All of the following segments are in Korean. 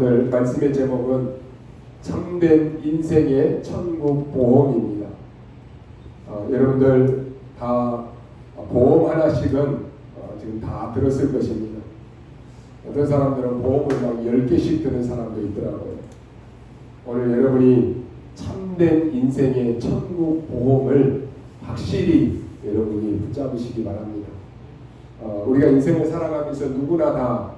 오늘 말씀의 제목은 참된 인생의 천국 보험입니다. 여러분들 다 보험 하나씩은 지금 다 들었을 것입니다. 어떤 사람들은 보험을 막 10개씩 드는 사람도 있더라고요. 오늘 여러분이 참된 인생의 천국 보험을 확실히 여러분이 붙잡으시기 바랍니다. 우리가 인생을 살아가면서 누구나 다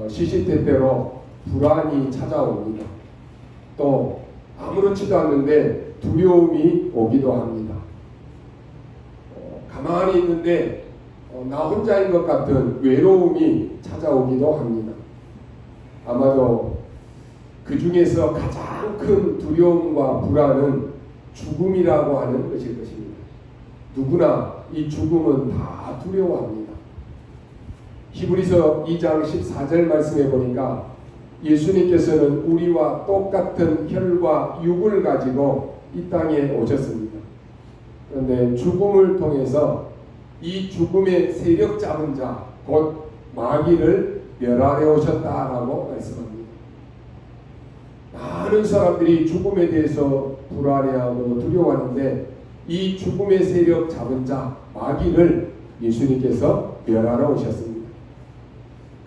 시시때때로 불안이 찾아옵니다. 또 아무렇지도 않는데 두려움이 오기도 합니다. 가만히 있는데 나 혼자인 것 같은 외로움이 찾아오기도 합니다. 아마도 그 중에서 가장 큰 두려움과 불안은 죽음이라고 하는 것일 것입니다. 누구나 이 죽음은 다 두려워합니다. 히브리서 2장 14절 말씀에 보니까 예수님께서는 우리와 똑같은 혈과 육을 가지고 이 땅에 오셨습니다. 그런데 죽음을 통해서 이 죽음의 세력 잡은 자, 곧 마귀를 멸하려 오셨다라고 말씀합니다. 많은 사람들이 죽음에 대해서 불안해하고 두려워하는데 이 죽음의 세력 잡은 자, 마귀를 예수님께서 멸하러 오셨습니다.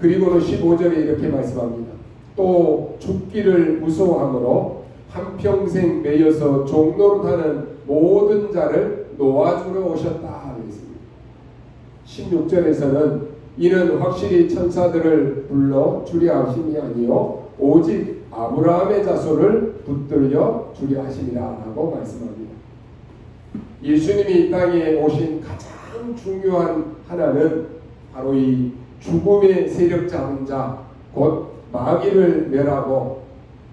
그리고는 15절에 이렇게 말씀합니다. 또 죽기를 무서워함으로 한평생 매여서 종노릇하는 모든 자를 놓아주러 오셨다 그랬습니다. 16절에서는 이는 확실히 천사들을 불러 주려 하심이 아니요 오직 아브라함의 자손을 붙들려 주려 하심이라 라고 말씀합니다. 예수님이 이 땅에 오신 가장 중요한 하나는 바로 이 죽음의 세력 잡은 자, 곧 마귀를 멸하고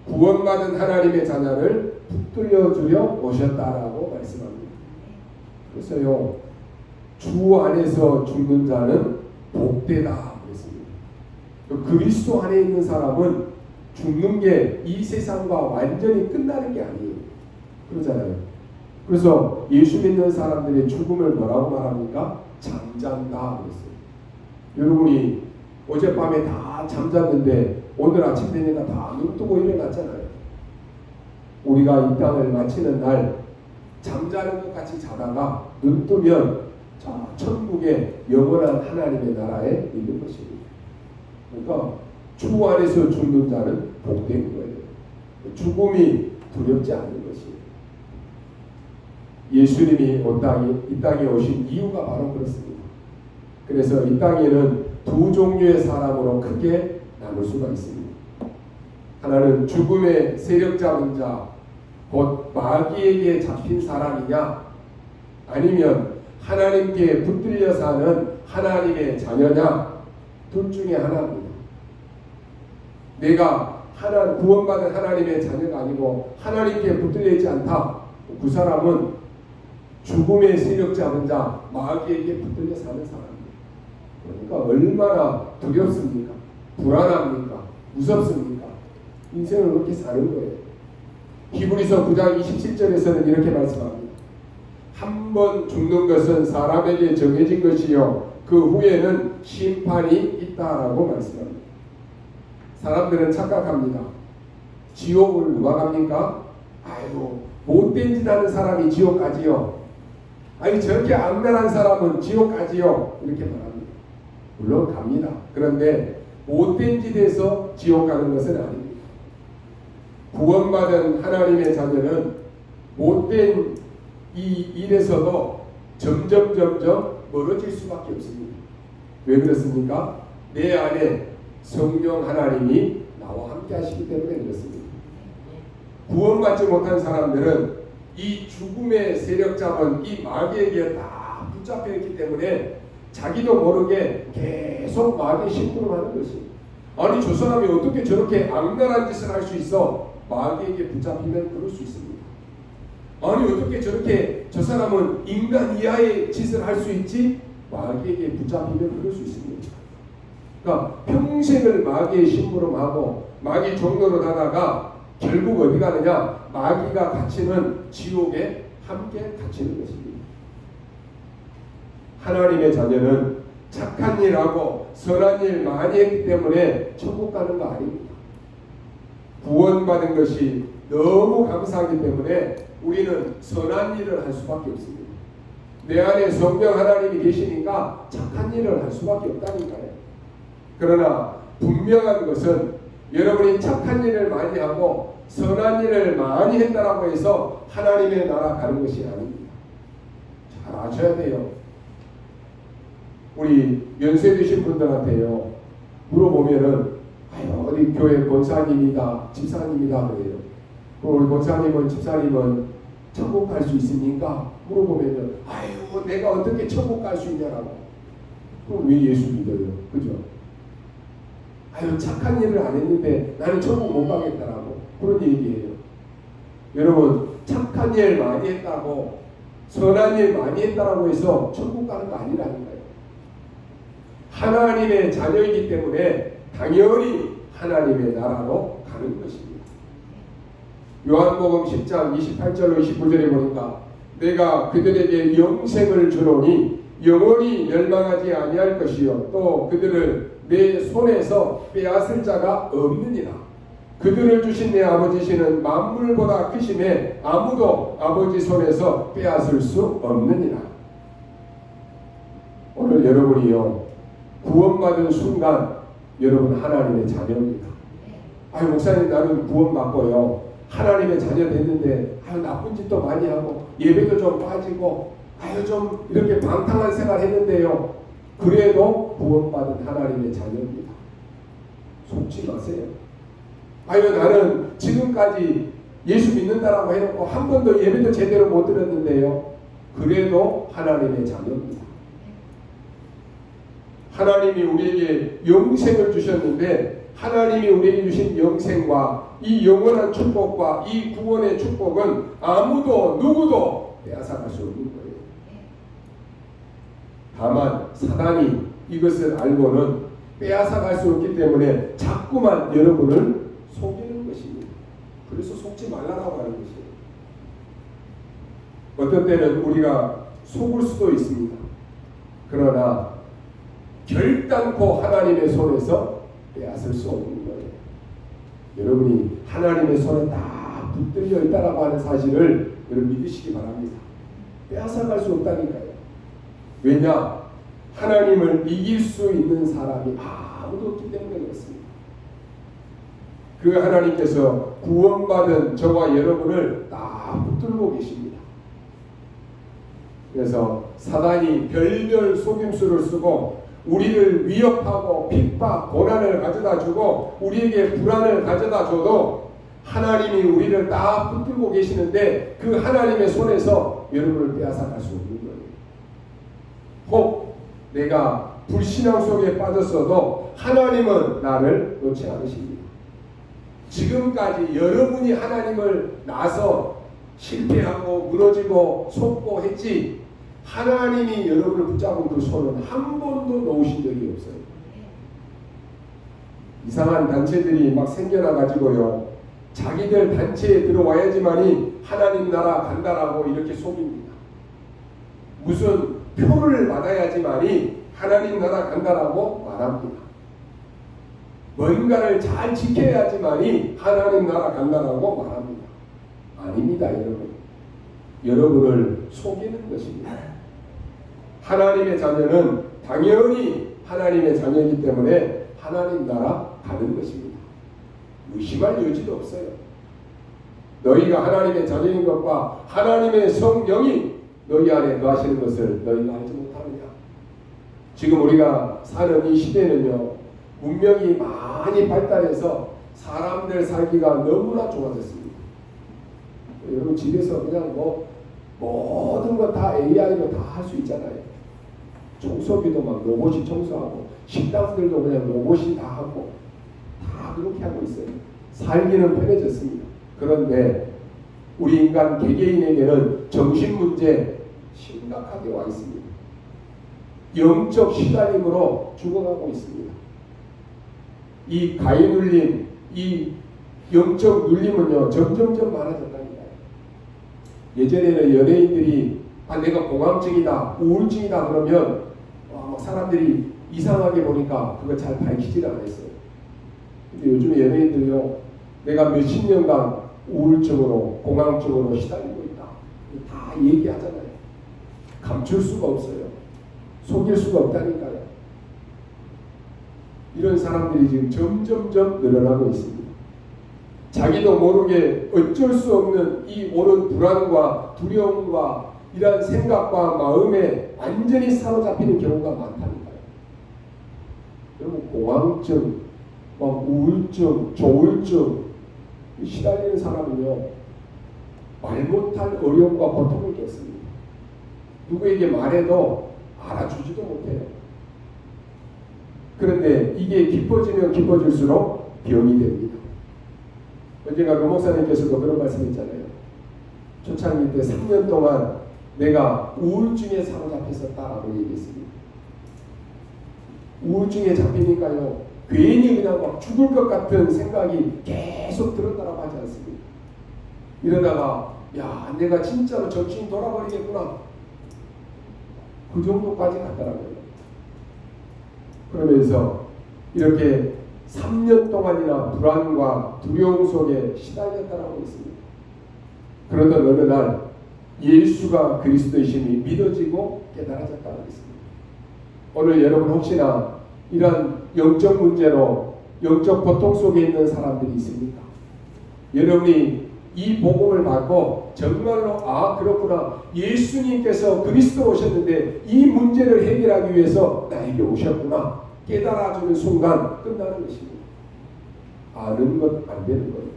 구원받은 하나님의 자녀를 붙들려 주려 오셨다라고 말씀합니다. 그래서요, 주 안에서 죽는 자는 복되다 그랬습니다. 그리스도 안에 있는 사람은 죽는 게 이 세상과 완전히 끝나는 게 아니에요. 그러잖아요. 그래서 예수 믿는 사람들의 죽음을 뭐라고 말합니까? 잠잔다 그랬어요. 여러분이 어젯밤에 다 잠잤는데 오늘 아침 되니까 다 눈 뜨고 일어났잖아요. 우리가 이 땅을 마치는 날 잠자는 것 같이 자다가 눈 뜨면 자, 천국의 영원한 하나님의 나라에 있는 것입니다. 그러니까 주 안에서 죽는 자는 복된 거예요. 죽음이 두렵지 않는 것이에요. 예수님이 이 땅에 오신 이유가 바로 그렇습니다. 그래서 이 땅에는 두 종류의 사람으로 크게 나눌 수가 있습니다. 하나는 죽음의 세력 잡은 자, 곧 마귀에게 잡힌 사람이냐, 아니면 하나님께 붙들려 사는 하나님의 자녀냐, 둘 중에 하나입니다. 내가 구원받은 하나님의 자녀가 아니고 하나님께 붙들려 있지 않다. 그 사람은 죽음의 세력 잡은 자, 마귀에게 붙들려 사는 사람입니다. 그러니까 얼마나 두렵습니까? 불안합니까? 무섭습니까? 인생을 그렇게 사는 거예요. 히브리서 9장 27절에서는 이렇게 말씀합니다. 한 번 죽는 것은 사람에게 정해진 것이요 그 후에는 심판이 있다라고 말씀합니다. 사람들은 착각합니다. 지옥을 누가 갑니까? 아이고 못된 짓 하는 사람이 지옥 가지요. 아니 저렇게 악랄한 사람은 지옥 가지요. 이렇게 말합니다. 물론 갑니다. 그런데 못된 짓에서 지옥 가는 것은 아닙니다. 구원받은 하나님의 자녀는 못된 이 일에서도 점점 멀어질 수밖에 없습니다. 왜 그렇습니까? 내 안에 성령 하나님이 나와 함께 하시기 때문에 그렇습니다. 구원받지 못한 사람들은 이 죽음의 세력 잡은 이 마귀에게 다 붙잡혀 있기 때문에 자기도 모르게 계속 마귀의 심부름하는 것입니다. 아니 저 사람이 어떻게 저렇게 악랄한 짓을 할 수 있어? 마귀에게 붙잡히면 그럴 수 있습니다. 아니 어떻게 저렇게 저 사람은 인간 이하의 짓을 할 수 있지? 마귀에게 붙잡히면 그럴 수 있습니다. 그러니까 평생을 마귀의 심부름하고 마귀 종로로 가다가 결국 어디 가느냐? 마귀가 갇히는 지옥에 함께 갇히는 것입니다. 하나님의 자녀는 착한 일하고 선한 일 많이 했기 때문에 천국 가는 거 아닙니다. 구원받은 것이 너무 감사하기 때문에 우리는 선한 일을 할 수밖에 없습니다. 내 안에 성령 하나님이 계시니까 착한 일을 할 수밖에 없다니까요. 그러나 분명한 것은 여러분이 착한 일을 많이 하고 선한 일을 많이 했다라고 해서 하나님의 나라 가는 것이 아닙니다. 잘 아셔야 돼요. 우리 연세 드신 분들한테요 물어보면은 아유 어디 교회 권사님이다 집사님이다 그래요. 우리 권사님은 집사님은 천국 갈 수 있습니까? 물어보면은 아유 내가 어떻게 천국 갈 수 있냐라고. 그럼 왜 예수 믿어요? 그죠? 아유 착한 일을 안 했는데 나는 천국 못 가겠다라고 그런 얘기예요. 여러분 착한 일 많이 했다고 선한 일 많이 했다라고 해서 천국 가는 거 아니라니까요. 하나님의 자녀이기 때문에 당연히 하나님의 나라로 가는 것입니다. 요한복음 10장 28절로 29절에 보니까 내가 그들에게 영생을 주노니 영원히 멸망하지 아니할 것이요 또 그들을 내 손에서 빼앗을 자가 없느니라. 그들을 주신 내 아버지시는 만물보다 크심에 아무도 아버지 손에서 빼앗을 수 없느니라. 오늘 여러분이요 구원받은 순간 여러분 하나님의 자녀입니다. 아유 목사님 나는 구원받고요 하나님의 자녀 됐는데 아유 나쁜 짓도 많이 하고 예배도 좀 빠지고 아유 좀 이렇게 방탕한 생활 했는데요 그래도 구원받은 하나님의 자녀입니다. 속지 마세요. 아유 나는 지금까지 예수 믿는다라고 해놓고 한 번도 예배도 제대로 못 드렸는데요 그래도 하나님의 자녀입니다. 하나님이 우리에게 영생을 주셨는데 하나님이 우리에게 주신 영생과 이 영원한 축복과 이 구원의 축복은 아무도 누구도 빼앗아갈 수 없는 거예요. 다만 사단이 이것을 알고는 빼앗아갈 수 없기 때문에 자꾸만 여러분을 속이는 것입니다. 그래서 속지 말라고 하는 것이에요. 어떤 때는 우리가 속을 수도 있습니다. 그러나 결단코 하나님의 손에서 빼앗을 수 없는 거예요. 여러분이 하나님의 손에 딱 붙들려 있다라고 하는 사실을 여러분 믿으시기 바랍니다. 빼앗아갈 수 없다니까요. 왜냐? 하나님을 이길 수 있는 사람이 아무도 없기 때문에 그렇습니다. 그 하나님께서 구원받은 저와 여러분을 딱 붙들고 계십니다. 그래서 사단이 별별 속임수를 쓰고 우리를 위협하고 핍박, 고난을 가져다주고 우리에게 불안을 가져다줘도 하나님이 우리를 딱 붙들고 계시는데 그 하나님의 손에서 여러분을 빼앗아갈 수 없는 거예요. 혹 내가 불신앙 속에 빠졌어도 하나님은 나를 놓지 않으십니다. 지금까지 여러분이 하나님을 나서 실패하고 무너지고 속고 했지 하나님이 여러분을 붙잡은 그 손은 한 번도 놓으신 적이 없어요. 이상한 단체들이 막 생겨나가지고요 자기들 단체에 들어와야지만이 하나님 나라 간다라고 이렇게 속입니다. 무슨 표를 받아야지만이 하나님 나라 간다라고 말합니다. 뭔가를 잘 지켜야지만이 하나님 나라 간다라고 말합니다. 아닙니다, 여러분. 여러분을 속이는 것입니다. 하나님의 자녀는 당연히 하나님의 자녀이기 때문에 하나님 나라 가는 것입니다. 의심할 여지도 없어요. 너희가 하나님의 자녀인 것과 하나님의 성령이 너희 안에 거하시는 것을 너희가 알지 못하느냐. 지금 우리가 사는 이 시대는요 문명이 많이 발달해서 사람들 살기가 너무나 좋아졌습니다. 여러분 집에서 그냥 뭐 모든 거 다 AI로 다 할 수 있잖아요. 청소기도 막 로봇이 청소하고 식당들도 그냥 로봇이 다 하고 다 그렇게 하고 있어요. 살기는 편해졌습니다. 그런데 우리 인간 개개인에게는 정신 문제 심각하게 와 있습니다. 영적 시달림으로 죽어가고 있습니다. 이 가해 눌림, 이 영적 눌림은요 점점점 많아졌다니까요. 예전에는 연예인들이 내가 공황증이다, 우울증이다 그러면 사람들이 이상하게 보니까 그걸 잘 밝히지를 않았어요. 근데 요즘 연예인들요 내가 몇십 년간 우울증으로 공황증으로 시달리고 있다. 다 얘기하잖아요. 감출 수가 없어요. 속일 수가 없다니까요. 이런 사람들이 지금 점점점 늘어나고 있습니다. 자기도 모르게 어쩔 수 없는 이 오는 불안과 두려움과 이러한 생각과 마음에 완전히 사로잡히는 경우가 많다니까요. 여러분, 공황증, 우울증, 조울증 시달리는 사람은요, 말 못할 어려움과 고통을 겪습니다. 누구에게 말해도 알아주지도 못해요. 그런데 이게 깊어지면 깊어질수록 병이 됩니다. 언젠가 그 목사님께서도 그런 말씀했잖아요. 초창기 때 3년 동안 내가 우울증에 사로잡혔었다라고 얘기했습니다. 우울증에 잡히니까요, 괜히 그냥 막 죽을 것 같은 생각이 계속 들었다라고 하지 않습니까? 이러다가 야, 내가 진짜로 정신이 돌아버리겠구나, 그 정도까지 갔더라고요. 그러면서 이렇게 3년 동안이나 불안과 두려움 속에 시달렸다라고 했습니다. 그러던 어느 날 예수가 그리스도이심이 믿어지고 깨달아졌다고 했습니다. 오늘 여러분 혹시나 이런 영적 문제로 영적 고통 속에 있는 사람들이 있습니까? 여러분이 이 복음을 받고 정말로 그렇구나, 예수님께서 그리스도로 오셨는데 이 문제를 해결하기 위해서 나에게 오셨구나 깨달아주는 순간 끝나는 것입니다. 아는 것 안 되는 거예요.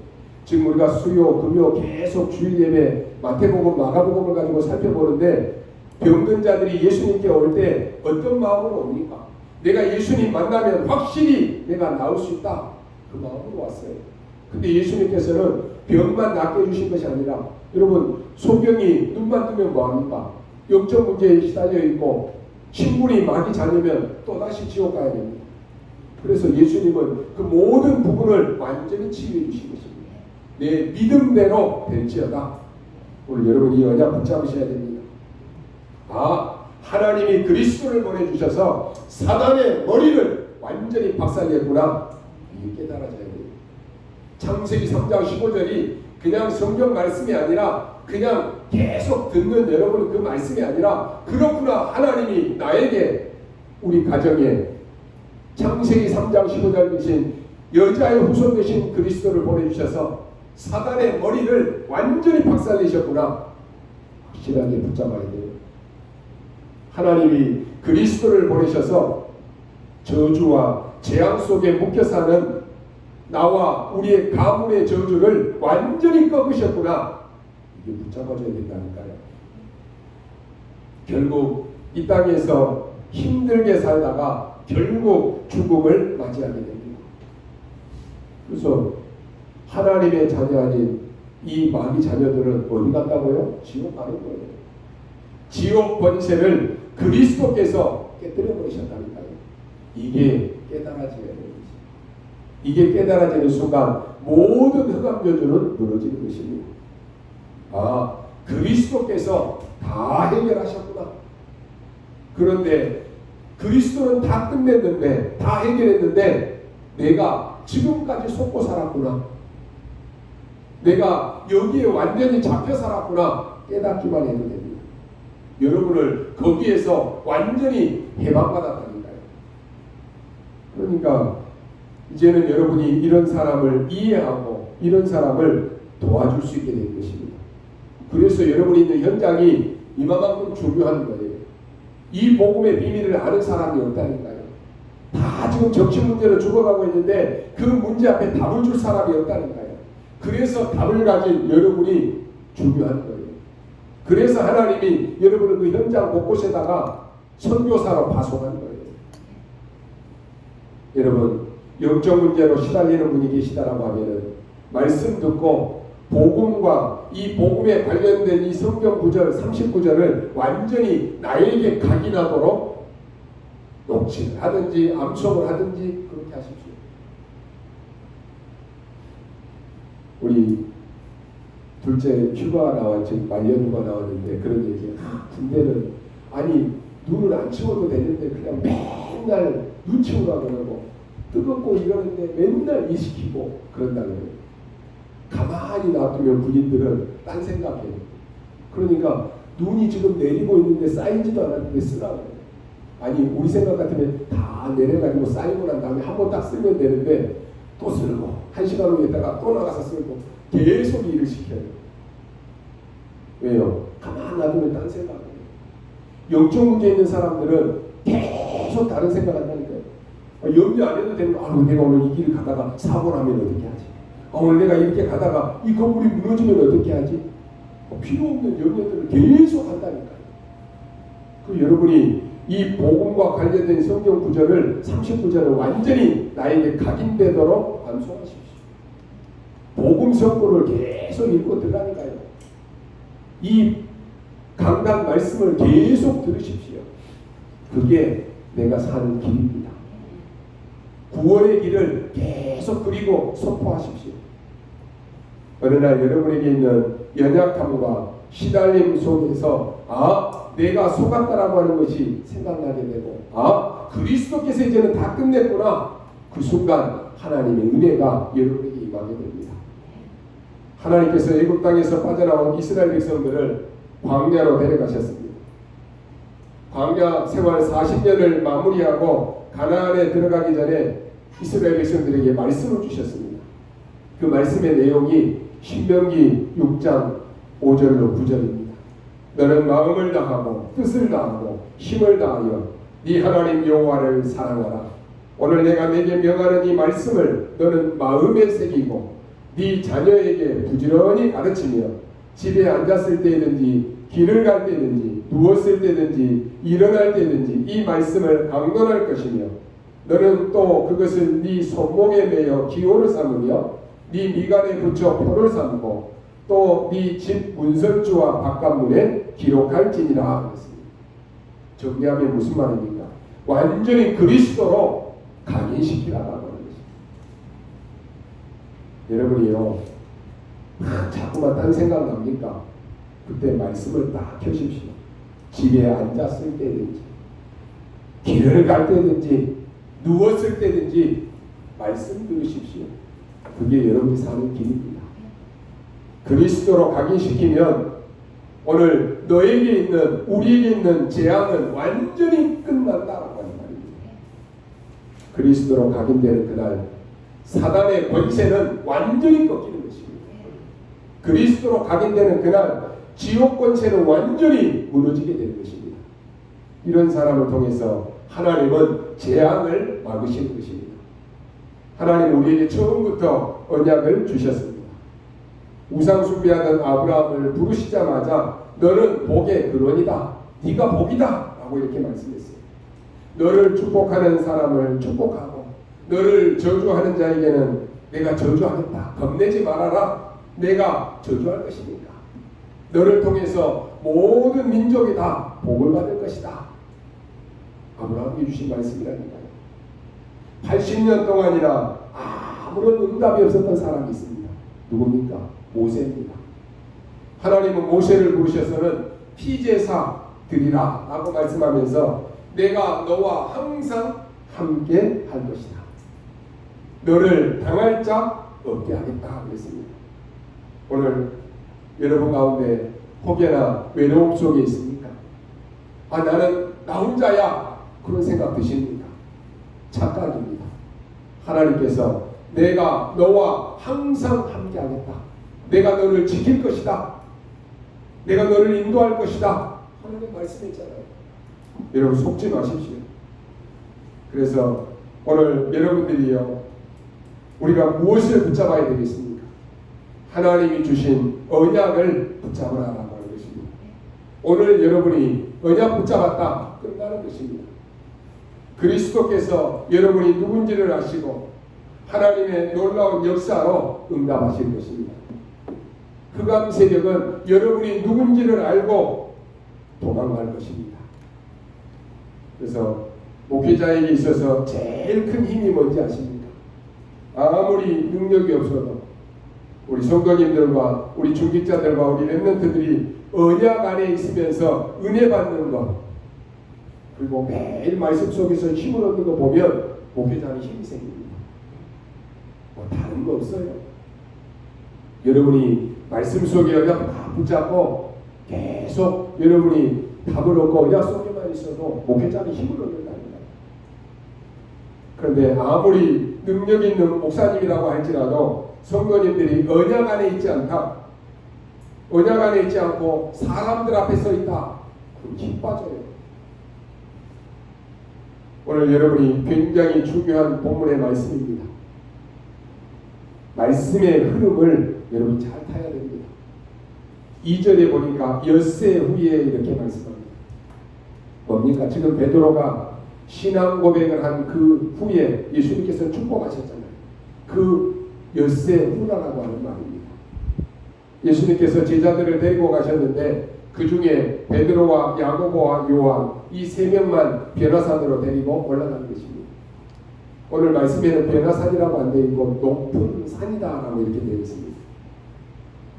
지금 우리가 수요, 금요 계속 주일 예배, 마태복음, 마가복음을 가지고 살펴보는데 병든 자들이 예수님께 올 때 어떤 마음으로 옵니까? 내가 예수님 만나면 확실히 내가 나을 수 있다, 그 마음으로 왔어요. 근데 예수님께서는 병만 낫게 해주신 것이 아니라, 여러분, 소경이 눈만 뜨면 뭐합니까? 영적 문제에 시달려 있고 친구이 마귀 자녀면 또다시 지옥 가야 됩니다. 그래서 예수님은 그 모든 부분을 완전히 치유해 주신 것입니다. 내 믿음대로 될지어다. 오늘 여러분 이 언약 붙잡으셔야 됩니다. 하나님이 그리스도를 보내주셔서 사단의 머리를 완전히 박살냈구나, 이게 깨달아져야 돼요. 창세기 3장 15절이 그냥 성경 말씀이 아니라 그냥 계속 듣는 여러분 그 말씀이 아니라, 그렇구나, 하나님이 나에게 우리 가정에 창세기 3장 15절 되신 여자의 후손 되신 그리스도를 보내주셔서 사단의 머리를 완전히 박살내셨구나, 확실하게 붙잡아야 돼요. 하나님이 그리스도를 보내셔서 저주와 재앙 속에 묶여 사는 나와 우리의 가문의 저주를 완전히 꺾으셨구나, 이게 붙잡아줘야 된다니까요. 결국 이 땅에서 힘들게 살다가 결국 죽음을 맞이하게 됩니다. 그래서 하나님의 자녀 아닌 이 마귀 자녀들은 어디 간다고요? 지옥 가는 거예요. 지옥 권세를 그리스도께서 깨뜨려 버리셨다니까요. 이게 깨달아져야 되는 것입니다. 이게 깨달아지는 순간 모든 흑암 저주는 무너지는 것입니다. 그리스도께서 다 해결하셨구나. 그런데 그리스도는 다 끝냈는데, 다 해결했는데 내가 지금까지 속고 살았구나, 내가 여기에 완전히 잡혀 살았구나 깨닫기만 해도 됩니다. 여러분을 거기에서 완전히 해방받았다니까요. 그러니까 이제는 여러분이 이런 사람을 이해하고 이런 사람을 도와줄 수 있게 된 것입니다. 그래서 여러분이 있는 현장이 이만큼 중요한 거예요. 이 복음의 비밀을 아는 사람이 없다니까요. 다 지금 정치 문제로 죽어가고 있는데 그 문제 앞에 답을 줄 사람이 없다니까요. 그래서 답을 가진 여러분이 중요한 거예요. 그래서 하나님이 여러분을 그 현장 곳곳에다가 선교사로 파송한 거예요. 여러분, 영적 문제로 시달리는 분이 계시다라고 하면은 말씀 듣고 복음과 이 복음에 관련된 이 성경 구절 39절을 완전히 나에게 각인하도록 녹취를 하든지 암송을 하든지 그렇게 하십시오. 우리 둘째 휴가 나왔지, 말년 휴가 나왔는데 그런 얘기, 군대는 아니 눈을 안 치워도 되는데 그냥 맨날 눈 치우라고 그러고 뜨겁고 이러는데 맨날 일 시키고 그런다는 거예요. 가만히 놔두면 부인들은 딴 생각해요. 그러니까 눈이 지금 내리고 있는데 쌓이지도 않았는데 쓰라고. 아니 우리 생각 같으면 다 내려가지고 쌓이고 난 다음에 한 번 딱 쓰면 되는데 또 쓸고 1시간 후에 있다가 또 나가서 쓸고 계속 일을 시켜요. 왜요? 가만 놔두면 딴 생각을 해요. 영적 문제 있는 사람들은 계속 다른 생각한다니까요. 염려 안 해도 되는 거. 내가 오늘 이 길을 가다가 사고 나면 어떻게 하지? 오늘 내가 이렇게 가다가 이 건물이 무너지면 어떻게 하지? 필요 없는 염려들을 계속 한다니까요. 여러분이 이 복음과 관련된 성경 구절을 30구절을 완전히 나에게 각인되도록 암송하십시오. 복음 성구를 계속 읽고 들으라니까요. 이 강단 말씀을 계속 들으십시오. 그게 내가 사는 길입니다. 구원의 길을 계속 그리고 선포하십시오. 어느 날 여러분에게 있는 연약함과 시달림 속에서 내가 속았다라고 하는 것이 생각나게 되고 그리스도께서 이제는 다 끝냈구나. 그 순간 하나님의 은혜가 여러분에게 임하게 됩니다. 하나님께서 애굽 땅에서 빠져나온 이스라엘 백성들을 광야로 데려가셨습니다. 광야 생활 40년을 마무리하고 가나안에 들어가기 전에 이스라엘 백성들에게 말씀을 주셨습니다. 그 말씀의 내용이 신명기 6장 5절로 9절입니다. 너는 마음을 다하고 뜻을 다하고 힘을 다하여 네 하나님 여호와를 사랑하라. 오늘 내가 내게 명하는 이 말씀을 너는 마음에 새기고 네 자녀에게 부지런히 가르치며 집에 앉았을 때든지 길을 갈 때든지 누웠을 때든지 일어날 때든지 이 말씀을 강론할 것이며 너는 또 그것을 네 손목에 매어 기호를 삼으며 네 미간에 붙여 표를 삼고 또 네 집 문설주와 바깥문에 기록할지니라 그랬습니다. 정리하면 무슨 말입니까? 완전히 그리스도로 각인시키라고 하는 것입니다. 여러분이요 자꾸만 딴 생각 납니까? 그때 말씀을 딱 켜십시오. 집에 앉았을 때든지 길을 갈 때든지 누웠을 때든지 말씀 들으십시오. 그게 여러분이 사는 길입니다. 그리스도로 각인시키면 오늘 너에게 있는 우리에게 있는 재앙은 완전히 끝난다라고 하는 말입니다. 그리스도로 각인되는 그날 사단의 권세는 완전히 꺾이는 것입니다. 그리스도로 각인되는 그날 지옥 권세는 완전히 무너지게 되는 것입니다. 이런 사람을 통해서 하나님은 재앙을 막으시는 것입니다. 하나님은 우리에게 처음부터 언약을 주셨습니다. 우상 숭배하던 아브라함을 부르시자마자 너는 복의 근원이다. 네가 복이다. 라고 이렇게 말씀했어요. 너를 축복하는 사람을 축복하고 너를 저주하는 자에게는 내가 저주하겠다. 겁내지 말아라. 내가 저주할 것이니까. 너를 통해서 모든 민족이 다 복을 받을 것이다. 아브라함이 주신 말씀이라니까요. 80년 동안이나 아무런 응답이 없었던 사람이 있습니다. 누굽니까? 모세입니다. 하나님은 모세를 부르셔서는 피제사 드리라 라고 말씀하면서 내가 너와 항상 함께 할 것이다. 너를 당할 자 없게 하겠다 그랬습니다. 오늘 여러분 가운데 혹여나 외로움 속에 있습니까? 나는 나 혼자야 그런 생각 드십니까? 착각입니다. 하나님께서 내가 너와 항상 함께 하겠다. 내가 너를 지킬 것이다. 내가 너를 인도할 것이다. 하나님 말씀했잖아요. 여러분 속지 마십시오. 그래서 오늘 여러분들이요 우리가 무엇을 붙잡아야 되겠습니까? 하나님이 주신 언약을 붙잡으라라고 하는 것입니다. 오늘 여러분이 언약 붙잡았다 끝나는 것입니다. 그리스도께서 여러분이 누군지를 아시고 하나님의 놀라운 역사로 응답하실 것입니다. 흑암 세력은 여러분이 누군지를 알고 도망갈 것입니다. 그래서 목회자에게 있어서 제일 큰 힘이 뭔지 아십니까? 아무리 능력이 없어도 우리 성도님들과 우리 중직자들과 우리 렘넌트들이 언약 안에 있으면서 은혜 받는 것 그리고 매일 말씀 속에서 힘을 얻는 거 보면 목회자는 힘이 생깁니다. 다른 거 없어요. 여러분이 말씀 속에 그냥 다 붙잡고 계속 여러분이 답을 얻고 그냥 속에만 있어도 목회자는 힘을 얻는답니다. 그런데 아무리 능력 있는 목사님이라고 할지라도 성도님들이 언약 안에 있지 않다, 언약 안에 있지 않고 사람들 앞에 서 있다, 그럼 힘 빠져요. 오늘 여러분이 굉장히 중요한 본문의 말씀입니다. 말씀의 흐름을 여러분 잘 타야 됩니다. 2절에 보니까 엿새 후에 이렇게 말씀합니다. 뭡니까? 지금 베드로가 신앙 고백을 한 그 후에 예수님께서 축복하셨잖아요. 그 엿새 후라라고 하는 말입니다. 예수님께서 제자들을 데리고 가셨는데 그 중에 베드로와 야고보와 요한 이 세 명만 변화산으로 데리고 올라가는 것입니다. 오늘 말씀에는 변화산이라고 안 되어 있고 높은 산이다라고 이렇게 되어 있습니다.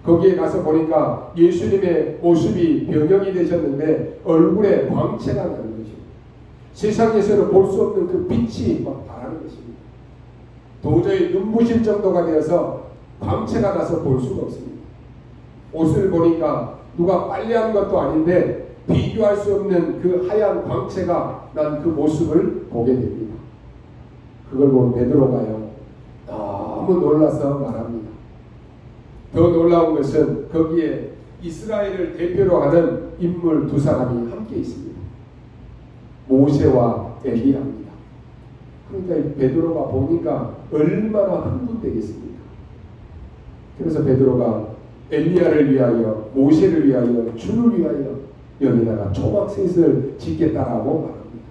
거기에 가서 보니까 예수님의 모습이 변형이 되셨는데 얼굴에 광채가 나는 것입니다. 세상에서는 볼 수 없는 그 빛이 막 바라는 것입니다. 도저히 눈부실 정도가 되어서 광채가 나서 볼 수가 없습니다. 옷을 보니까 누가 빨래한 것도 아닌데 비교할 수 없는 그 하얀 광채가 난 그 모습을 보게 됩니다. 그걸 본 베드로가요, 너무 놀라서 말합니다. 더 놀라운 것은 거기에 이스라엘을 대표로 하는 인물 두 사람이 함께 있습니다. 모세와 엘리야입니다. 그러니까 베드로가 보니까 얼마나 흥분되겠습니까? 그래서 베드로가 엘리야를 위하여, 모세를 위하여, 주를 위하여 여기다가 초막셋을 짓겠다라고 말합니다.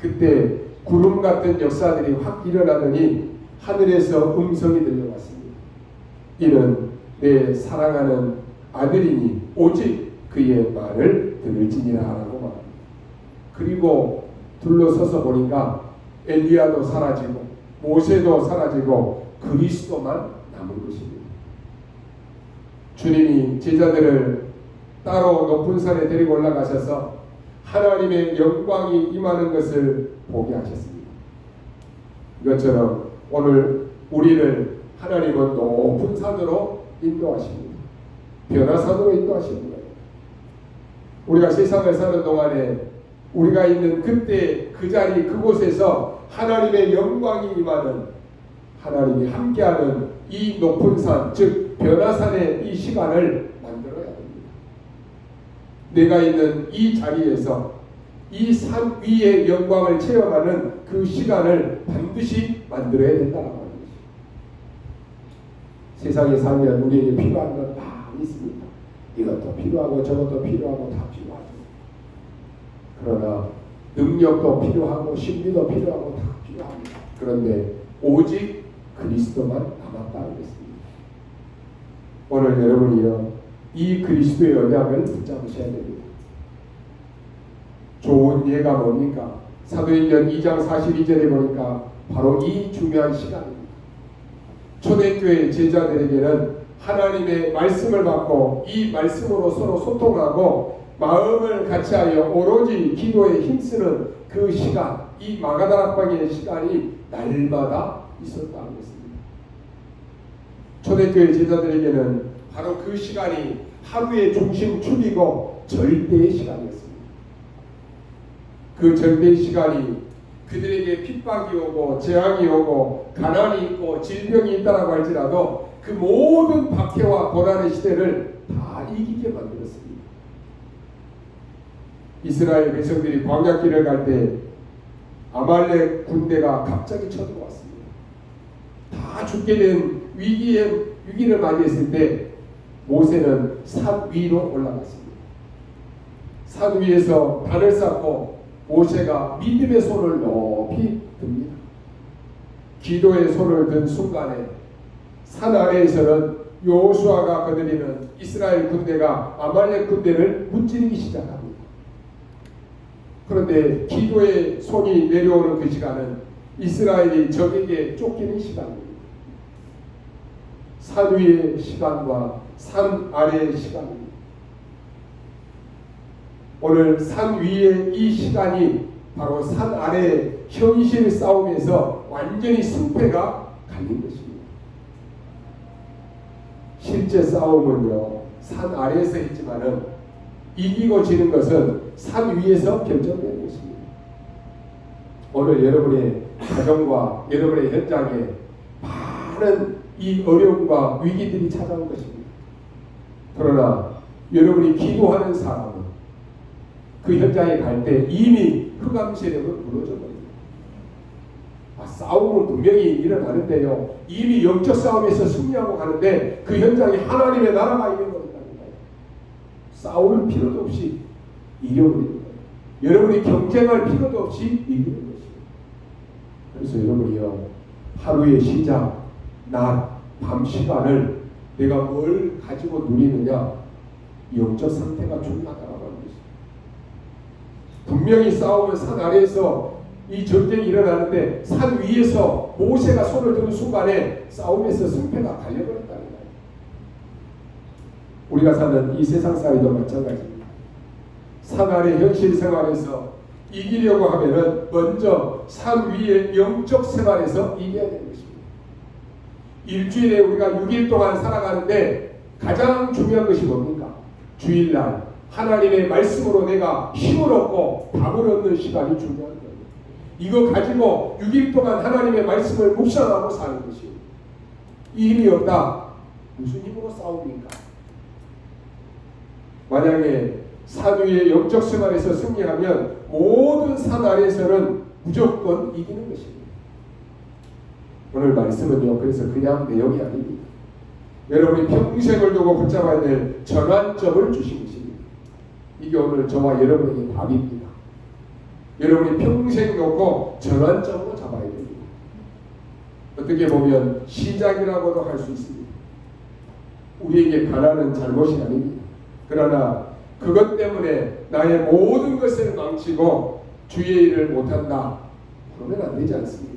그때 구름 같은 역사들이 확 일어나더니 하늘에서 음성이 들려왔습니다. 이는 내 사랑하는 아들이니 오직 그의 말을 들을지니라 라고 말합니다. 그리고 둘러서서 보니까 엘리야도 사라지고 모세도 사라지고 그리스도만 남은 것입니다. 주님이 제자들을 따로 높은 산에 데리고 올라가셔서 하나님의 영광이 임하는 것을 보게 하셨습니다. 이것처럼 오늘 우리를 하나님은 높은 산으로 인도하십니다. 변화산으로 인도하시는 거예요. 우리가 세상을 사는 동안에 우리가 있는 그때 그 자리 그곳에서 하나님의 영광이 임하는, 하나님이 함께하는 이 높은 산, 즉 변화산의 이 시간을 만들어야 됩니다. 내가 있는 이 자리에서 이 산 위의 영광을 체험하는 그 시간을 반드시 만들어야 된다고 하는 것입니다. 세상에 살면 우리에게 필요한 건 많이 있습니다. 이것도 필요하고 저것도 필요하고 다 필요하죠. 그러나 능력도 필요하고 심리도 필요하고 다 필요합니다. 그런데 오직 그리스도만 남았다는 것입니다. 오늘 여러분이요, 이 그리스도의 언약을 붙잡으셔야 됩니다. 좋은 예가 뭡니까? 사도행전 2장 42절에 보니까 바로 이 중요한 시간입니다. 초대교회 제자들에게는 하나님의 말씀을 받고 이 말씀으로 서로 소통하고 마음을 같이하여 오로지 기도에 힘쓰는 그 시간, 이 마가다락방의 시간이 날마다 있었다는 것입니다. 초대교회 제자들에게는 바로 그 시간이 하루의 중심축이고 절대의 시간이었습니다. 그 절대의 시간이 그들에게 핍박이 오고 재앙이 오고 가난이 있고 질병이 있다라고 할지라도 그 모든 박해와 고난의 시대를 다 이기게 만들었습니다. 이스라엘 백성들이 광야길을 갈 때 아말렉 군대가 갑자기 쳐들어왔습니다. 다 죽게 된 위기를 맞이했을 때 모세는 산 위로 올라갔습니다. 산 위에서 단을 쌓고 모세가 믿음의 손을 높이 듭니다. 기도의 손을 든 순간에 산 아래에서는 여호수아가 거느리는 이스라엘 군대가 아말렉 군대를 무찌르기 시작합니다. 그런데 기도의 손이 내려오는 그 시간은 이스라엘이 적에게 쫓기는 시간입니다. 산 위의 시간과 산 아래의 시간입니다. 오늘 산 위의 이 시간이 바로 산 아래의 현실 싸움에서 완전히 승패가 갈린 것입니다. 실제 싸움은요, 산 아래에서 있지만은 이기고 지는 것은 산 위에서 결정되는 것입니다. 오늘 여러분의 가정과 여러분의 현장에 많은 이 어려움과 위기들이 찾아온 것입니다. 그러나 여러분이 기도하는 사람은 그 현장에 갈 때 이미 흑암 세력은 무너져 버립니다. 싸움은 분명히 일어나는데요, 이미 영적 싸움에서 승리하고 가는데 그 현장에 하나님의 나라가 있는 거니까요. 싸울 필요도 없이 이겨버리는 거예요. 여러분이 경쟁할 필요도 없이 이기는 것입니다. 그래서 여러분이요, 하루의 시작, 낮, 밤 시간을 내가 뭘 가지고 누리느냐, 영적 상태가 중요하다고 하는 것입니다. 분명히 싸움은 산 아래에서 이 전쟁이 일어나는데 산 위에서 모세가 손을 드는 순간에 싸움에서 승패가 갈려버렸다는 거예요. 우리가 사는 이 세상살이도 마찬가지입니다. 산 아래 현실 생활에서 이기려고 하면은 먼저 산 위의 영적 생활에서 이겨야 되는 것입니다. 일주일에 우리가 6일 동안 살아가는데 가장 중요한 것이 뭡니까? 주일날 하나님의 말씀으로 내가 힘을 얻고 답을 얻는 시간이 중요한 거예요. 이거 가지고 6일 동안 하나님의 말씀을 묵상하고 사는 것이, 이 힘이 없다, 무슨 힘으로 싸웁니까? 만약에 산 위의 영적 생활에서 승리하면 모든 산 아래에서는 무조건 이기는 것입니다. 오늘 말씀은요, 그래서 그냥 내용이 아닙니다. 여러분이 평생을 두고 붙잡아야 될 전환점을 주신 것입니다. 이게 오늘 저와 여러분에게 답입니다. 여러분이 평생 놓고 전환점으로 잡아야 됩니다. 어떻게 보면 시작이라고도 할 수 있습니다. 우리에게 가난은 잘못이 아닙니다. 그러나 그것 때문에 나의 모든 것을 망치고 주의 일을 못한다, 그러면 안 되지 않습니다.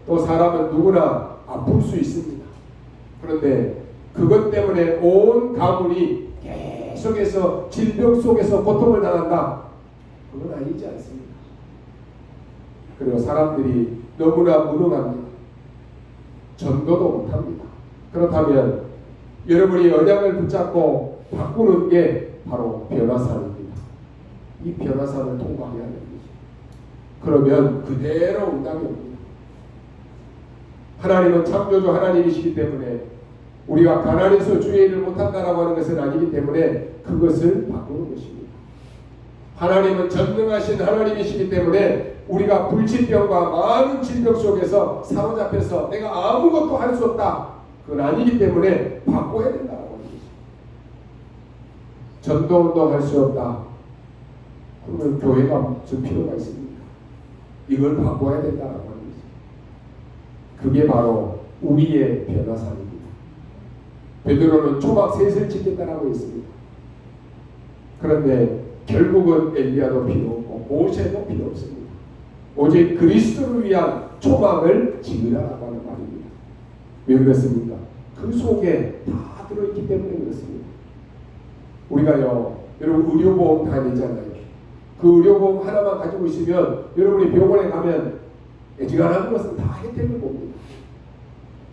또 사람은 누구나 아플 수 있습니다. 그런데 그것 때문에 온 가문이 계속해서 질병 속에서 고통을 당한다, 그건 아니지 않습니까? 그리고 사람들이 너무나 무능합니다. 전도도 못합니다. 그렇다면 여러분이 언약을 붙잡고 바꾸는 게 바로 변화산입니다. 이 변화산을 통과해야 되는 것입니다. 그러면 그대로 응답이 옵니다. 하나님은 창조주 하나님이시기 때문에 우리가 가난해서 주의 일을 못한다라고 하는 것은 아니기 때문에 그것을 바꾸는 것입니다. 하나님은 전능하신 하나님이시기 때문에 우리가 불치병과 많은 질병 속에서 사로잡혀서 내가 아무것도 할 수 없다, 그건 아니기 때문에 바꿔야 된다고 하는 것입니다. 전도운동 할 수 없다, 그러면 교회가 무슨 필요가 있습니까? 이걸 바꿔야 된다고 하는 것입니다. 그게 바로 우리의 변화산입니다. 베드로는 초막 셋을 짓겠다라고 했습니다. 그런데 결국은 엘리야도 필요 없고 모세도 필요 없습니다. 오직 그리스도를 위한 초막을 지으라고 하는 말입니다. 왜 그렇습니까? 그 속에 다 들어있기 때문에 그렇습니다. 우리가요, 여러분 의료보험 다니잖아요. 그 의료보험 하나만 가지고 있으면 여러분이 병원에 가면 애지간한 것은 다 혜택을 봅니다.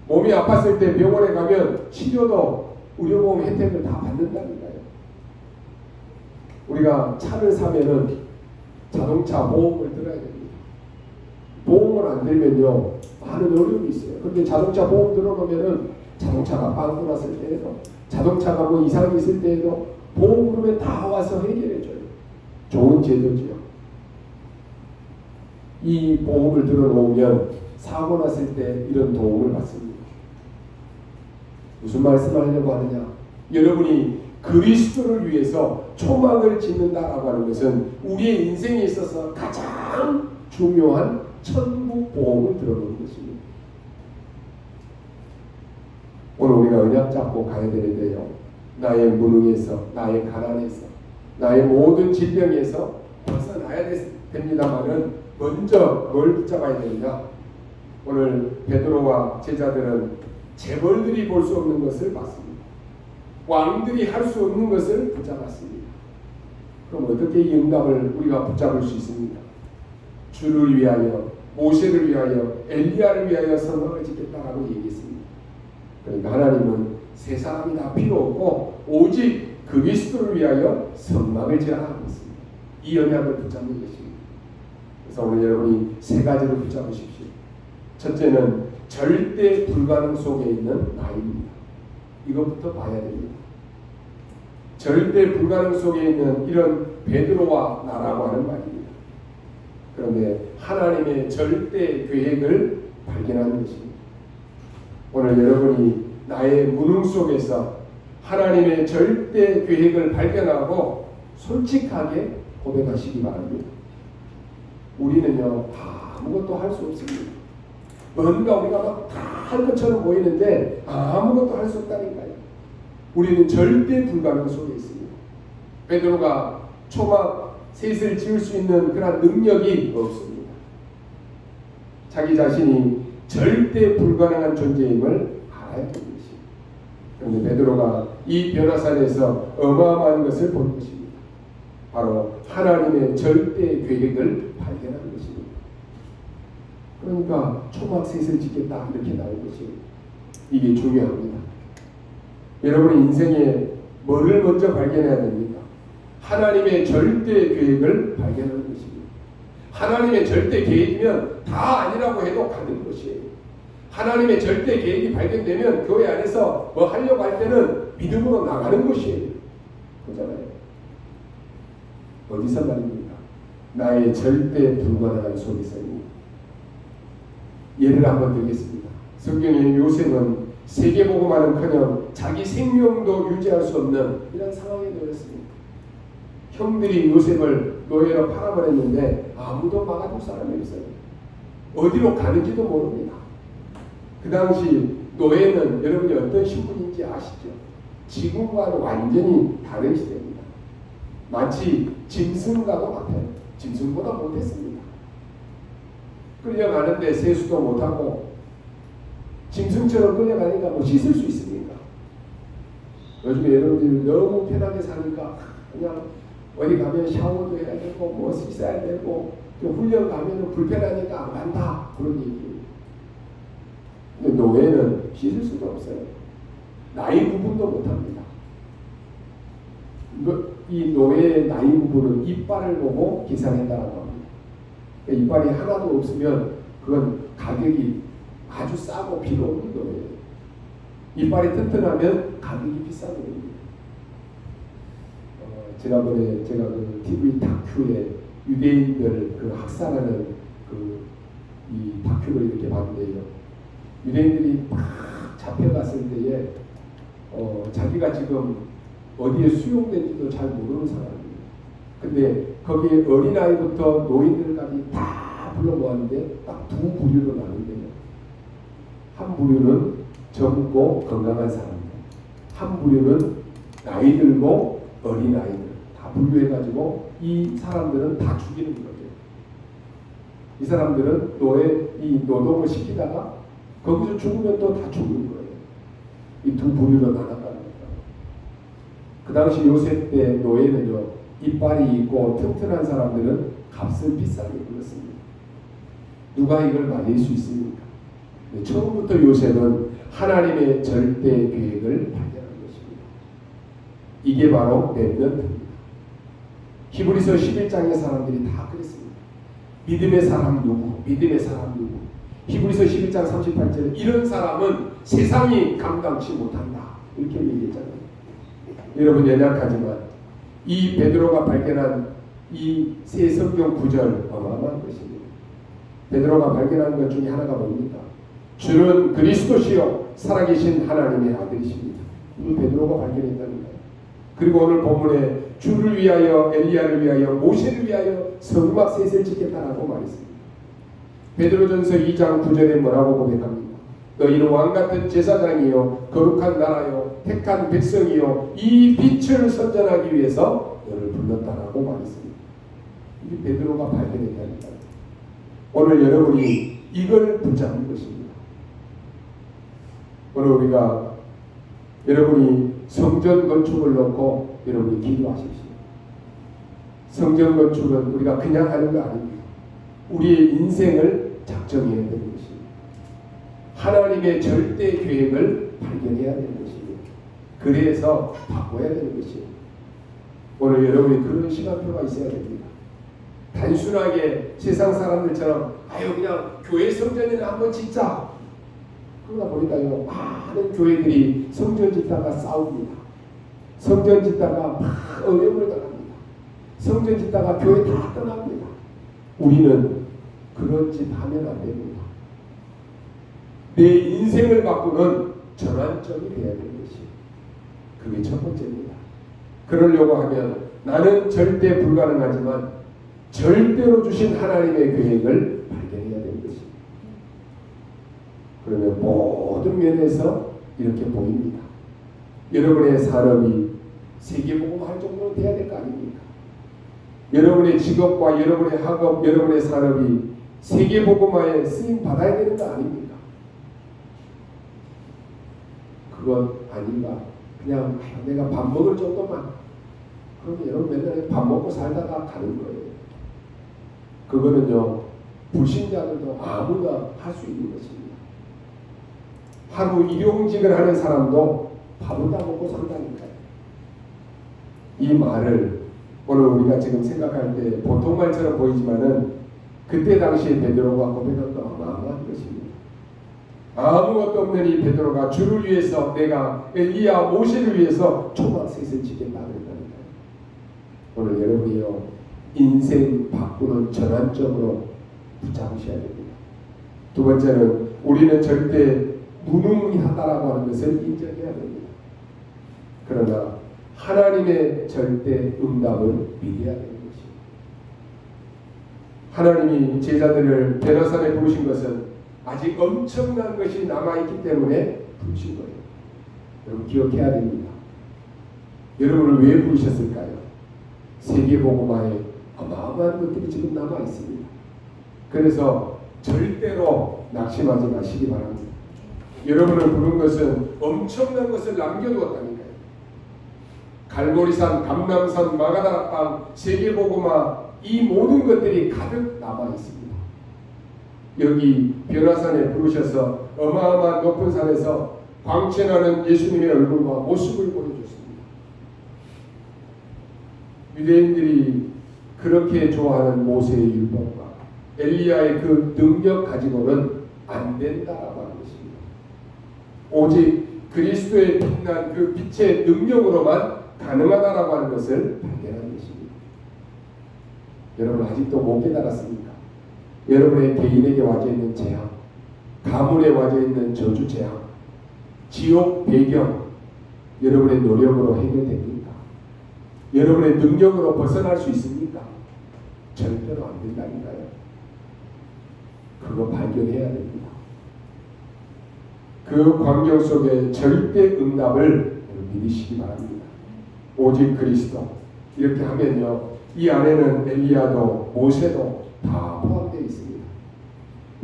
몸이 아팠을 때 병원에 가면 치료도 의료보험 혜택을 다 받는다는 거예요. 우리가 차를 사면은 자동차 보험을 들어야 됩니다. 보험을 안 들면요, 많은 어려움이 있어요. 그런데 자동차 보험 들어놓으면은 자동차가 빵꾸 났을 때에도, 자동차가 뭐 이상이 있을 때에도 보험 그러면 다 와서 해결해줘요. 좋은 제도지요. 이 보험을 들어놓으면 사고 났을 때 이런 도움을 받습니다. 무슨 말씀을 하려고 하느냐? 여러분이 그리스도를 위해서 초막을 짓는다라고 하는 것은 우리의 인생에 있어서 가장 중요한 천국 보험을 들어놓는 것입니다. 오늘 우리가 언약 잡고 가야 되는데요, 나의 무능에서, 나의 가난에서, 나의 모든 질병에서 벗어나야 됩니다만은 먼저 뭘 붙잡아야 되느냐? 오늘 베드로와 제자들은 재벌들이 볼 수 없는 것을 봤습니다. 왕들이 할 수 없는 것을 붙잡았습니다. 그럼 어떻게 이 응답을 우리가 붙잡을 수 있습니까? 주를 위하여, 모세를 위하여, 엘리야를 위하여 성막을 짓겠다라고 얘기했습니다. 그러니까 하나님은 세 사람이 다 필요 없고 오직 그리스도를 위하여 성막을 지으라 하셨습니다. 이 언약을 붙잡는 것입니다. 그래서 오늘 여러분이 세 가지를 붙잡으십시오. 첫째는 절대 불가능 속에 있는 나입니다. 이것부터 봐야 됩니다. 절대 불가능 속에 있는 이런 베드로와 나라고 하는 말입니다. 그런데 하나님의 절대 계획을 발견하는 것입니다. 오늘 여러분이 나의 무능 속에서 하나님의 절대 계획을 발견하고 솔직하게 고백하시기 바랍니다. 우리는요 아무것도 할 수 없습니다. 뭔가 우리가 막 다 할 것처럼 보이는데 아무것도 할 수 없다니까요. 우리는 절대 불가능 속에 있습니다. 베드로가 초막 셋을 지을 수 있는 그런 능력이 없습니다. 자기 자신이 절대 불가능한 존재임을 알아야 되는 것입니다. 그런데 베드로가 이 변화산에서 어마어마한 것을 본 것입니다. 바로 하나님의 절대 계획을 발견한 것입니다. 그러니까 초막 셋을 짓겠다 이렇게 나온 것입니다. 이게 중요합니다. 여러분의 인생에 뭐를 먼저 발견해야 됩니까? 하나님의 절대 계획을 발견하는 것입니다. 하나님의 절대 계획이면 다 아니라고 해도 가는 것이에요. 하나님의 절대 계획이 발견되면 교회 안에서 뭐 하려고 할 때는 믿음으로 나가는 것이에요. 그렇잖아요. 어디서 말입니까? 나의 절대 불가능한 속에서입니다. 예를 한번 들겠습니다. 성경에 요셉은 세계복음화는커녕 자기 생명도 유지할 수 없는 이런 상황에 놓였습니다. 형들이 요셉을 노예로 팔아버렸는데 아무도 막아줄 사람이 없어요. 어디로 가는지도 모릅니다. 그 당시 노예는 여러분이 어떤 신분인지 아시죠? 지금과는 완전히 다른 시대입니다. 마치 짐승과도 같아요. 짐승보다 못했습니다. 끌려가는데 세수도 못하고 짐승처럼 끌려가니까 뭐 씻을 수 있습니까? 요즘에 여러분들이 너무 편하게 사니까 그냥 어디 가면 샤워도 해야 되고 뭐 씻어야 되고 또 훈련 가면 불편하니까 안 간다 그런 얘기예요. 근데 노예는 씻을 수도 없어요. 나이 구분도 못합니다. 이 노예의 나이 구분은 이빨을 보고 계산한다고 합니다. 이빨이 하나도 없으면 그건 가격이 아주 싸고 필요 없는 거예요. 이빨이 튼튼하면 가격이 비싼 겁니다. 지난번에 제가 그 TV 다큐에 유대인들 그 학살하는 이 다큐를 이렇게 봤는데요. 유대인들이 막 잡혀갔을 때에 자기가 지금 어디에 수용된지도 잘 모르는 사람입니다. 근데 거기에 어린아이부터 노인들까지 다 불러 모았는데 딱 두 부류로 나눈대요. 한 부류는 젊고 건강한 사람들, 한 부류는 나이 들고 어린아이들 다 분류해가지고 이 사람들은 다 죽이는 거죠. 이 사람들은 이 노동을 시키다가 거기서 죽으면 또 다 죽는 거예요. 이 두 부류로 나눴다는 거예요. 그 당시 요셉 때 노예는요, 이빨이 있고 튼튼한 사람들은 값을 비싸게 불렀습니다. 누가 이걸 말릴 수 있습니까? 처음부터 요셉은 하나님의 절대 계획을 발견한 것입니다. 이게 바로 렘넌트입니다. 히브리서 11장의 사람들이 다 그랬습니다. 믿음의 사람 누구? 믿음의 사람 누구? 히브리서 11장 38절에 이런 사람은 세상이 감당치 못한다. 이렇게 얘기했잖아요. 여러분 연약하지만 이 베드로가 발견한 이 세 성경 구절 어마어마한 것입니다. 베드로가 발견한 것 중에 하나가 뭡니까? 주는 그리스도시요 살아계신 하나님의 아들이십니다. 이 베드로가 발견했다는 거예요. 그리고 오늘 본문에 주를 위하여 엘리야를 위하여 모세를 위하여 성막 셋을 짓겠다라고 말했습니다. 베드로전서 2장 9절에 뭐라고 고백합니까? 너희는 왕같은 제사장이요 거룩한 나라요 택한 백성이요 이 빛을 선전하기 위해서 너를 불렀다라고 말했습니다. 이 베드로가 발견했다니까요. 오늘 여러분이 이걸 붙잡는 것입니다. 오늘 우리가 여러분이 성전 건축을 놓고 여러분이 기도하십시오. 성전 건축은 우리가 그냥 하는 거 아닙니다. 우리의 인생을 작정해야 되는 것입니다. 하나님의 절대 계획을 발견해야 되는 것입니다. 그래서 바꿔야 되는 것입니다. 오늘 여러분이 그런 시간표가 있어야 됩니다. 단순하게 세상 사람들처럼 아유 그냥 교회 성전에는 한번 짓자. 그러다 보니까요 많은 교회들이 성전 짓다가 싸웁니다. 성전 짓다가 막 어려움을 당합니다. 성전 짓다가 교회 다 떠납니다. 우리는 그런 짓 하면 안 됩니다. 내 인생을 바꾸는 전환점이 되어야 되는 것이 그게 첫 번째입니다. 그러려고 하면 나는 절대 불가능하지만 절대로 주신 하나님의 계획을 발견해야 되는 것입니다. 그러면 모든 면에서 이렇게 보입니다. 여러분의 산업이 세계복음 할 정도는 돼야 될 거 아닙니까? 여러분의 직업과 여러분의 학업, 여러분의 산업이 세계복음화에 쓰임 받아야 되는 거 아닙니까? 그건 아닌가? 그냥 내가 밥 먹을 정도만. 그러면 여러분 맨날 밥 먹고 살다가 가는 거예요. 그거는요 불신자들도 아무나 할 수 있는 것입니다. 하루 일용직을 하는 사람도 밥은 다 먹고 산다니까요. 이 말을 오늘 우리가 지금 생각할 때 보통 말처럼 보이지만은 그때 당시에 베드로가 고백한 거 어마어마한 것입니다. 아무것도 없는 이 베드로가 주를 위해서 내가 엘리야 모세를 위해서 초막셋을 지겠다 그랬다니까요. 오늘 여러분이요 인생 바꾸는 전환점으로 붙잡으셔야 됩니다. 두 번째는 우리는 절대 무능하다라고 하는 것을 인정해야 됩니다. 그러나 하나님의 절대 응답을 믿어야 되는 것입니다. 하나님이 제자들을 베라산에 부르신 것은 아직 엄청난 것이 남아있기 때문에 부르신 거예요. 여러분 기억해야 됩니다. 여러분을 왜 부르셨을까요? 세계복음화에 어마어마한 것들이 지금 남아있습니다. 그래서 절대로 낙심하지 마시기 바랍니다. 여러분을 부른 것은 엄청난 것을 남겨두었다니까요. 갈보리산, 감람산, 마가다락방, 세계복음화 이 모든 것들이 가득 남아있습니다. 여기 변화산에 부르셔서 어마어마한 높은 산에서 광채나는 예수님의 얼굴과 모습을 보여줬습니다. 유대인들이 그렇게 좋아하는 모세의 율법과 엘리야의 그 능력 가지고는 안 된다라고 하는 것입니다. 오직 그리스도의 빛난 그 빛의 능력으로만 가능하다라고 하는 것을 발견한 것입니다. 여러분 아직도 못 깨달았습니까? 여러분의 개인에게 와져 있는 재앙, 가문에 와져 있는 저주 재앙, 지옥 배경, 여러분의 노력으로 해결됩니까? 여러분의 능력으로 벗어날 수 있습니까? 절대로 안 된다니까요. 그거 발견해야 됩니다. 그 광경 속에 절대 응답을 믿으시기 바랍니다. 오직 그리스도. 이렇게 하면요 이 안에는 엘리야도 모세도 다 포함되어 있습니다.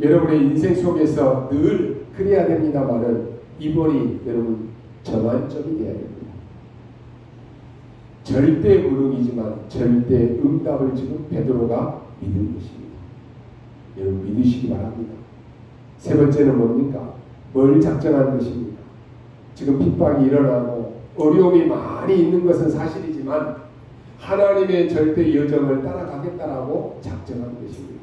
여러분의 인생 속에서 늘 그래야 됩니다만은 이번이 여러분 전환점이 되어야 됩니다. 절대 무능이지만 절대 응답을 지금 베드로가 믿은 것입니다. 여러분 믿으시기 바랍니다. 세 번째는 뭡니까? 뭘 작정하는 것입니까? 지금 핍박이 일어나고 어려움이 많이 있는 것은 사실이지만 하나님의 절대 여정을 따라가겠다라고 작정한 것입니다.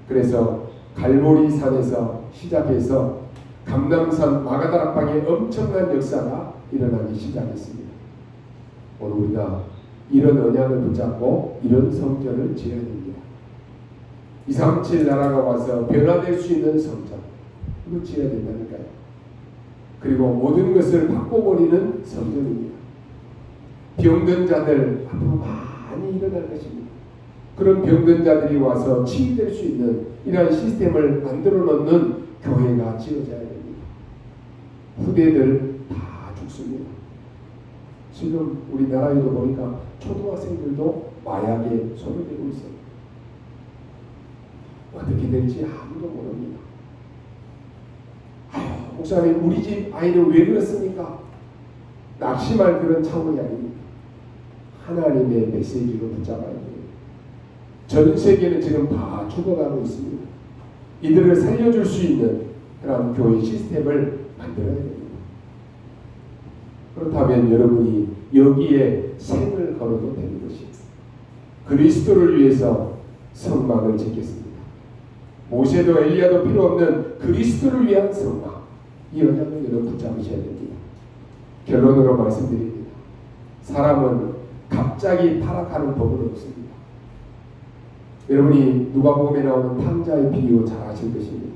그래서 갈보리 산에서 시작해서 감람산 마가다락방에 엄청난 역사가 일어나기 시작했습니다. 오늘 우리가 이런 언약을 붙잡고 이런 성전을 지어야 됩니다. 237 나라가 와서 변화될 수 있는 성전, 이거 지어야 된다니까요. 그리고 모든 것을 바꿔버리는 성전입니다. 병든 자들 앞으로 많이 일어날 것입니다. 그런 병든 자들이 와서 치유될 수 있는 이러한 시스템을 만들어 놓는 교회가 지어져야 됩니다. 후대들 다 죽습니다. 지금 우리나라에도 보니까 초등학생들도 마약에 손을 대고 있어요. 어떻게 될지 아무도 모릅니다. 아유, 목사님 우리 집 아이는 왜 그렇습니까? 낙심할 그런 차원이 아닙니다. 하나님의 메시지로 붙잡아야 돼요. 전 세계는 지금 다 죽어가고 있습니다. 이들을 살려줄 수 있는 그런 교회 시스템을 만들어야 됩니다. 그렇다면 여러분이 여기에 생을 걸어도 되는 것입니다. 그리스도를 위해서 성막을 짓겠습니다. 모세도 엘리야도 필요 없는 그리스도를 위한 성막, 이 언약을 여러분 붙잡으셔야 됩니다. 결론으로 말씀드립니다. 사람은 갑자기 타락하는 법은 없습니다. 여러분이 누가복음에 나오는 탕자의 비유 잘 아실 것입니다.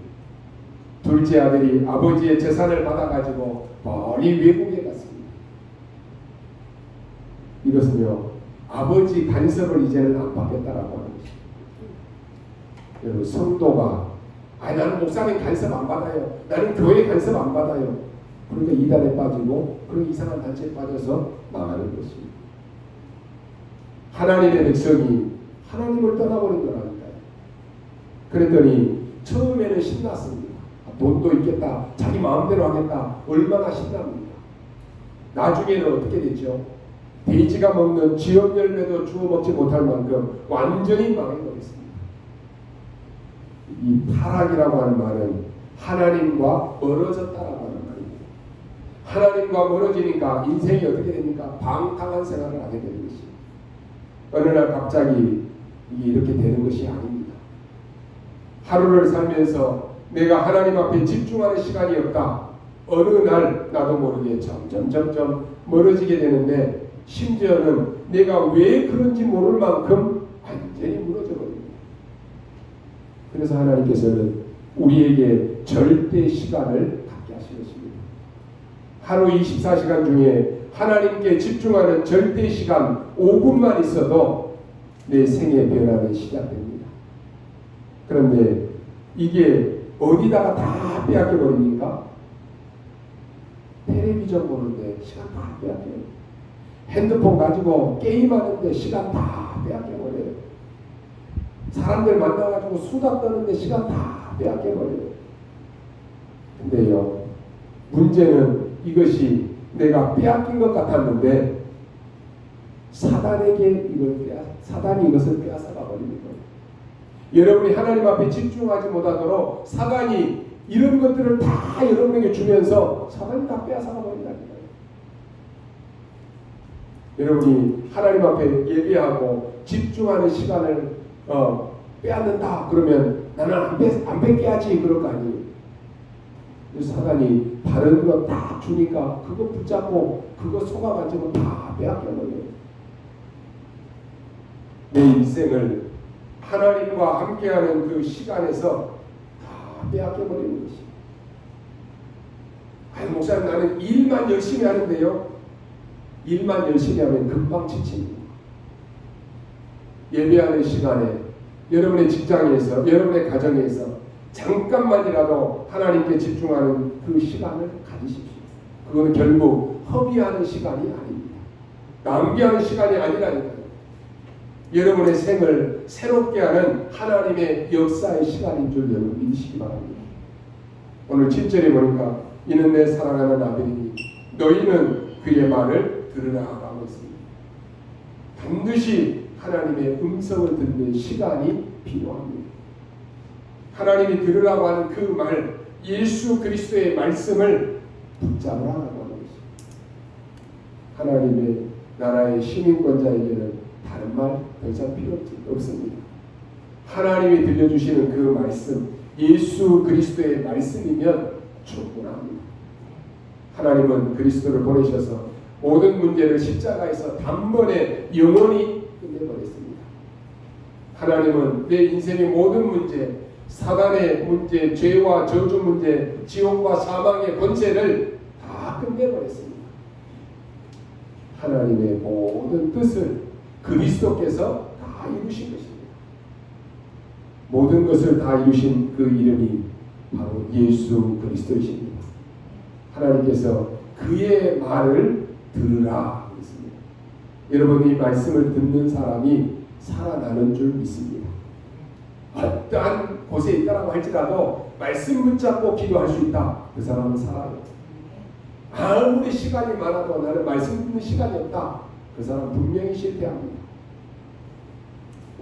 둘째 아들이 아버지의 재산을 받아가지고 멀리 외국에 갔습니다. 이것은요, 아버지 간섭을 이제는 안 받겠다라고 하는 것입니다. 여러분, 성도가 나는 목사님 간섭 안 받아요, 나는 교회 간섭 안 받아요, 그러니까 이단에 빠지고 그런 이상한 단체에 빠져서 망하는 것입니다. 하나님의 백성이 하나님을 떠나버린 거라니까요. 그랬더니 처음에는 신났습니다. 돈도 있겠다, 자기 마음대로 하겠다, 얼마나 신납니다. 나중에는 어떻게 됐죠? 돼지가 먹는 지역 열매도 주워 먹지 못할 만큼 완전히 망해버렸습니다. 이 타락이라고 하는 말은 하나님과 멀어졌다라고 하는 말입니다. 하나님과 멀어지니까 인생이 어떻게 됩니까? 방탕한 생활을 하게 되는 것입니다. 어느 날 갑자기 이게 이렇게 되는 것이 아닙니다. 하루를 살면서 내가 하나님 앞에 집중하는 시간이 없다. 어느 날 나도 모르게 점점 멀어지게 되는데, 심지어는 내가 왜 그런지 모를 만큼 완전히 무너져 버립니다. 그래서 하나님께서는 우리에게 절대 시간을 갖게 하신 것입니다. 하루 24시간 중에 하나님께 집중하는 절대 시간 5분만 있어도 내 생의 변화는 시작됩니다. 그런데 이게 어디다가 다 빼앗겨 버립니까? 텔레비전 보는데 시간 다 빼앗겨요. 핸드폰 가지고 게임하는데 시간 다 빼앗겨버려요. 사람들 만나가지고 수다 떠는데 시간 다 빼앗겨버려요. 근데요, 문제는 이것이 내가 빼앗긴 것 같았는데 사단이 이것을 빼앗아가 버리는 거예요. 여러분이 하나님 앞에 집중하지 못하도록 사단이 이런 것들을 다 여러분에게 주면서 사단이 다 빼앗아가 버린다니까요. 여러분이 하나님 앞에 예배하고 집중하는 시간을 빼앗는다 그러면 나는 안 뺏게 하지, 그럴 거 아니에요. 사단이 다른 거 다 주니까 그거 붙잡고 그거 속아가지고 다 빼앗겨버려요. 내 인생을 하나님과 함께하는 그 시간에서 다 빼앗겨버리는 것입니다. 목사님, 나는 일만 열심히 하는데요. 일만 열심히 하면 금방 지칩니다. 예배하는 시간에 여러분의 직장에서, 여러분의 가정에서 잠깐만이라도 하나님께 집중하는 그 시간을 가지십시오. 그거는 결국 허비하는 시간이 아닙니다. 낭비하는 시간이 아니라니까요. 여러분의 생을 새롭게 하는 하나님의 역사의 시간인 줄 여러분 믿으시기 바랍니다. 오늘 7절에 보니까 이는 내 사랑하는 아들이니 너희는 그의 말을 들으라 하고 있습니다. 반드시 하나님의 음성을 듣는 시간이 필요합니다. 하나님이 들으라고 하는 그 말, 예수 그리스도의 말씀을 붙잡으라고 하는 것입니다. 하나님의 나라의 시민권자에게는 다른 말 더 이상 필요 없습니다. 하나님이 들려주시는 그 말씀, 예수 그리스도의 말씀이면 충분합니다. 하나님은 그리스도를 보내셔서 모든 문제를 십자가에서 단번에 영원히 끝내버렸습니다. 하나님은 내 인생의 모든 문제, 사단의 문제, 죄와 저주 문제, 지옥과 사망의 권세를 다 끝내버렸습니다. 하나님의 모든 뜻을 그리스도께서 다 이루신 것입니다. 모든 것을 다 이루신 그 이름이 바로 예수 그리스도이십니다. 하나님께서 그의 말을 들으라 했습니다. 여러분, 이 말씀을 듣는 사람이 살아나는 줄 믿습니다. 어떠한 곳에 있다라고 할지라도 말씀 붙잡고 기도할 수 있다. 그 사람은 살아요. 아무리 시간이 많아도 나는 말씀 듣는 시간이 없다. 그 사람 분명히 실패합니다.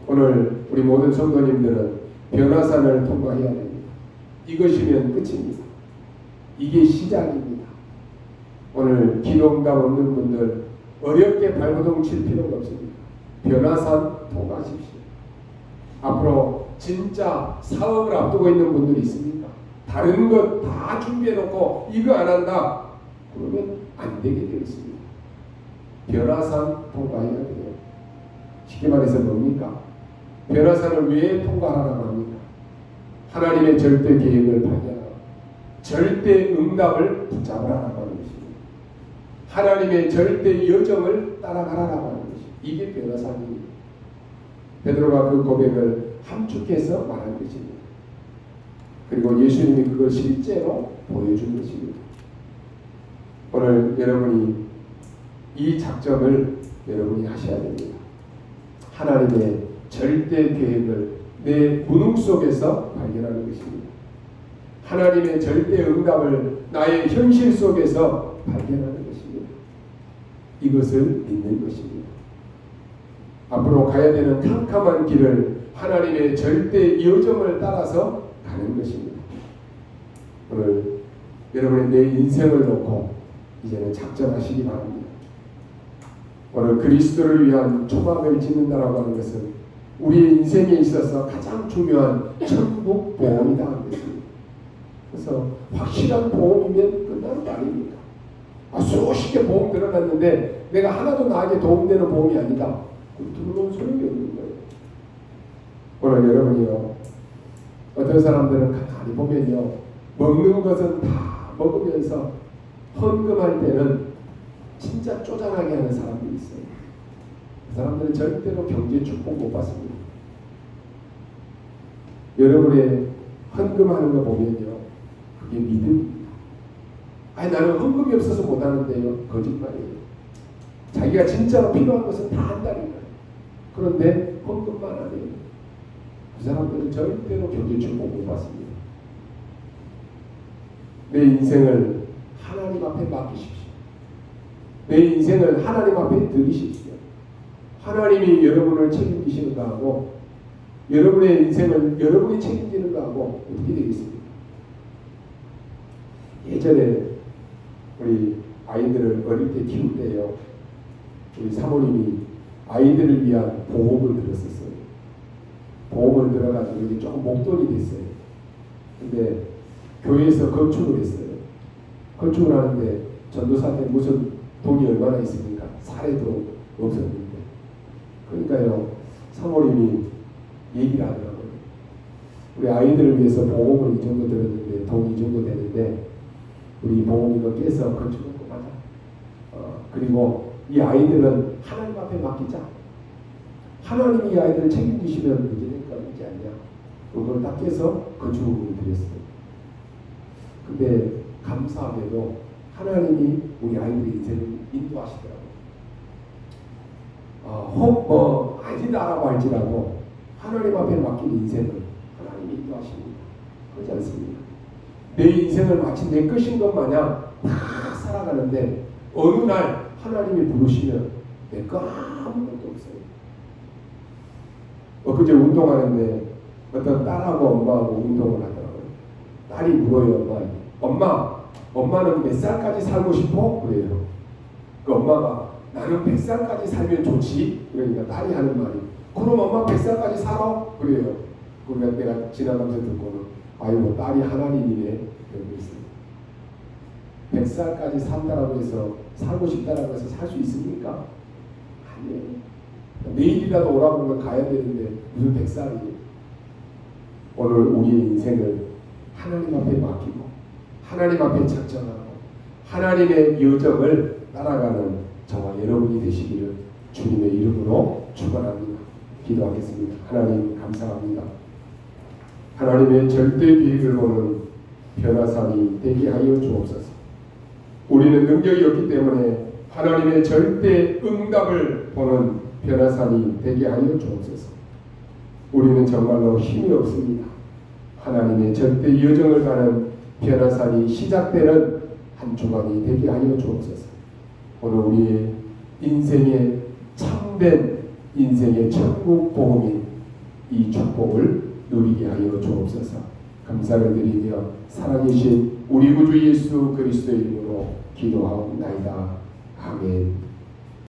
오늘 우리 모든 성도님들은 변화산을 통과해야 됩니다. 이것이면 끝입니다. 이게 시작입니다. 오늘 기도응답 없는 분들 어렵게 발버둥 칠 필요가 없습니다. 변화산 통과하십시오. 앞으로 진짜 사업을 앞두고 있는 분들이 있습니까? 다른 것 다 준비해놓고 이거 안 한다 그러면 안 되게 되어 있습니다. 변화산 통과해야 돼요. 쉽게 말해서 뭡니까? 변화산을 왜 통과하라고 합니까? 하나님의 절대 계획을 발견하고 절대 응답을 붙잡으라고 하는 것입니다. 하나님의 절대 여정을 따라가라고 하는 것입니다. 이게 변화산입니다. 베드로가 그 고백을 함축해서 말한 것입니다. 그리고 예수님이 그걸 실제로 보여준 것입니다. 오늘 여러분이 이 작전을 여러분이 하셔야 됩니다. 하나님의 절대 계획을 내 무능 속에서 발견하는 것입니다. 하나님의 절대 응답을 나의 현실 속에서 발견하는 것입니다. 이것을 믿는 것입니다. 앞으로 가야 되는 캄캄한 길을 하나님의 절대 여정을 따라서 가는 것입니다. 오늘 여러분의 내 인생을 놓고 이제는 작정하시기 바랍니다. 오늘 그리스도를 위한 초막을 짓는다라고 하는 것은 우리의 인생에 있어서 가장 중요한 천국 보험이다 하는 것입니다. 그래서 확실한 보험이면 끝나는 거 아닙니까? 수십 개 보험 들어갔는데 내가 하나도 나에게 도움되는 보험이 아니다. 들어놓은 소용이 없는 거예요. 오늘 여러분이요, 어떤 사람들은 가만히 보면요, 먹는 것은 다 먹으면서 헌금할 때는 진짜 쪼잔하게 하는 사람들이 있어요. 그 사람들은 절대로 경제 축복 못 받습니다. 여러분의 헌금하는 거 보면요, 그게 믿음입니다. 아니 나는 헌금이 없어서 못 하는데요. 거짓말이에요. 자기가 진짜로 필요한 것은 다 한다는 거예요. 그런데 헌금만 안 해요. 그 사람들은 절대로 경제 축복 못 받습니다. 내 인생을 하나님 앞에 맡기십시오. 내 인생을 하나님 앞에 드리십시오. 하나님이 여러분을 책임지시는가 하고 여러분의 인생을 여러분이 책임지는가 하고 어떻게 되겠습니까? 예전에 우리 아이들을 어릴 때 키울 때요, 우리 사모님이 아이들을 위한 보험을 들었었어요. 보험을 들어가지고 이게 조금 목돈이 됐어요. 근데 교회에서 건축을 했어요. 건축을 하는데 전도사한테 무슨 돈이 얼마나 있습니까? 사례도 없었는데. 그러니까요, 사모님이 얘기를 하더라고요. 우리 아이들을 위해서 보험을 이 정도 들었는데 돈이 이 정도 되는데 우리 보험 이거 깨서 건축을 꼭 하자. 그리고 이 아이들은 하나님 앞에 맡기자. 하나님이 이 아이들을 책임지시면 문제될 거 있지 않냐. 그걸 딱 깨서 건축을 드렸어요. 근데 감사하게도 하나님이 우리 아이들의 인생을 인도하시더라고요. 혹 아니다라고 할지라도 하나님 앞에 맡긴 인생을 하나님이 인도하십니다. 그렇지 않습니까? 내 인생을 마치 내 것인 것 마냥 다 살아가는데 어느 날 하나님이 부르시면 내 거 아무것도 없어요. 엊그제 운동하는데 어떤 딸하고 엄마하고 운동을 하더라고요. 딸이 물어요. 엄마는 몇 살까지 살고 싶어? 그래요. 그 엄마가 나는 100살까지 살면 좋지. 그러니까 딸이 하는 말이 그럼 엄마 100살까지 살아? 그래요. 그러니까 내가 지나가면서 듣고는 아이고 딸이 하나님이네. 그러고 있어요. 100살까지 산다라고 해서 살고 싶다라고 해서 살 수 있습니까? 아니에요. 내일이라도 오라고 하면 가야 되는데 무슨 100살이에요. 오늘 우리의 인생을 하나님 앞에 맡기고 하나님 앞에 작정하고 하나님의 여정을 따라가는 저와 여러분이 되시기를 주님의 이름으로 축원합니다. 기도하겠습니다. 하나님 감사합니다. 하나님의 절대 계획을 보는 변화산이 되게 하여 주옵소서. 우리는 능력이 없기 때문에 하나님의 절대 응답을 보는 변화산이 되게 하여 주옵소서. 우리는 정말로 힘이 없습니다. 하나님의 절대 여정을 가는 변화산이 시작되는 한 주간이 되게 하여 주옵소서. 오늘 우리의 인생의 참된 인생의 천국 보험인 이 축복을 누리게 하여 주옵소서. 감사를 드리며 살아계신 우리 구주 예수 그리스도의 이름으로 기도하옵나이다.